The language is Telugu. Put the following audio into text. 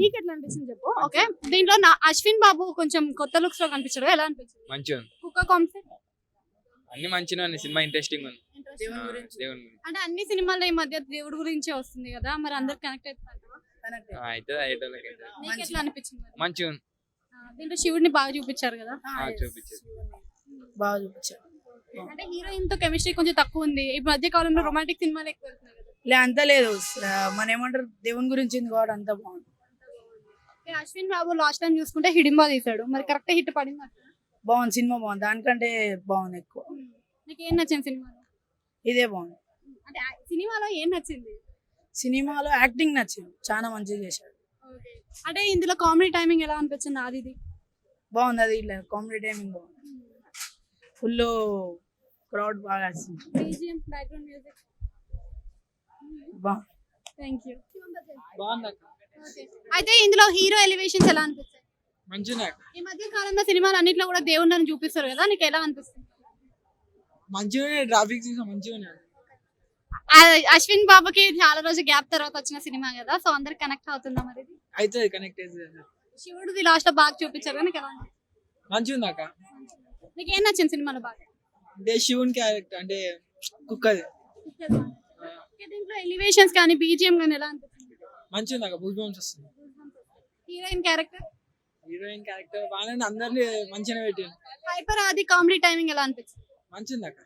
నీకు ఎట్లా అనిపించింది చెప్పు. ఓకే, దీంట్లో నా అశ్విన్ బాబు కొంచెం కొత్త లుక్స్ లో కనిపించాడు, ఎలా అనిపించింది? మంచిగా ఉంది. కుక్క కాన్సెప్ట్ అన్ని మంచిగా ఉంది. సినిమా ఇంట్రెస్టింగ్ ఉంది. దేవుని ఆ, గురించి. దేవుని గురించి. అంటే అన్ని సినిమాల్లో ఈ మధ్య దేవుడి గురించే వస్తుంది కదా, మరి అందరు కనెక్ట్ అవుతున్నారు. అయితే అయ్యేటోళ్ళకి అయితే నీకు ఎట్లా అనిపించింది మరి? మంచిగా ఉంది. దీంట్లో శివుడిని బాగా చూపించారు కదా. చూపించారు. బాగా చూపించారు. అంటే హీరోయిన్ తో కెమిస్ట్రీ కొంచెం తక్కువ ఉంది. ఈ మధ్య కాలంలో రొమాంటిక్ సినిమాలు ఎక్కువ వెళ్తున్నాయి కదా. అంతా లేదు, మన ఏమంటారు దేవుని గురించి ఉంది కాబట్టి అంతా బాగుంది. ఓకే, అశ్విన్ బాబు లాస్ట్ టైం చూసుకుంటే హిడింబా తీసాడు, మరి కరెక్ట్ హిట్ పడింది అక్కడ. బాగుంది, సినిమా బాగుంది, దానికంటే బాగుంది ఎక్కువ. నీకు ఏం నచ్చింది సినిమాలో? ఇదే బాగుంది. అంటే సినిమాలో ఏం నచ్చింది? సినిమాలో యాక్టింగ్ నచ్చింది, చాలా మంచిగా చేశాడు. అంటే ఇందులో కామెడీ టైమింగ్ ఎలా అనిపించింది? అది ఇది బాగుంది, అది ఇట్లా కామెడీ టైమింగ్ బాగుంది. ఫుల్ క్రౌడ్ బాగా వచ్చింది. BGM, background music. బాగుంది. Thank you. బాగుంది. అయితే ఇందులో హీరో ఎలివేషన్స్ ఎలా అనిపిస్తాయి? మంచిగా ఈ మధ్య కాలంలో సినిమాలు అన్నిట్లో కూడా దేవుళ్ళని చూపిస్తారు కదా, నీకు ఎలా అనిపిస్తుంది? మంచిగానే ట్రాఫిక్ చూసా మంచిగానే. అశ్విన్ బాబుకి చాలా రోజు గ్యాప్ తర్వాత వచ్చిన సినిమా కదా, సో అందరికి కనెక్ట్ అవుతుందా మరి ఇది? అయితే కనెక్ట్ అయితే శివుడిది లాస్ట్ లో బాగా చూపించారు, నీకు ఎలా అనిపిస్తుంది? మంచిగా ఉంది అక్క. నీకు ఏం నచ్చింది సినిమాలో బాగా? అంటే శివుని క్యారెక్టర్ అంటే కుక్కది దీంట్లో ఎలివేషన్స్ కానీ BGM కానీ ఎలా అనిపిస్తుంది? మంచిగా ఉంది అక్క. భూమి వస్తుంది. హీరోయిన్ క్యారెక్టర్, హీరోయిన్ క్యారెక్టర్ బాగానే అందరినీ మంచిగానే పెట్టింది. హైపర్ ఆది కామెడీ టైమింగ్ ఎలా అనిపిస్తుంది? మంచిగా ఉంది అక్క.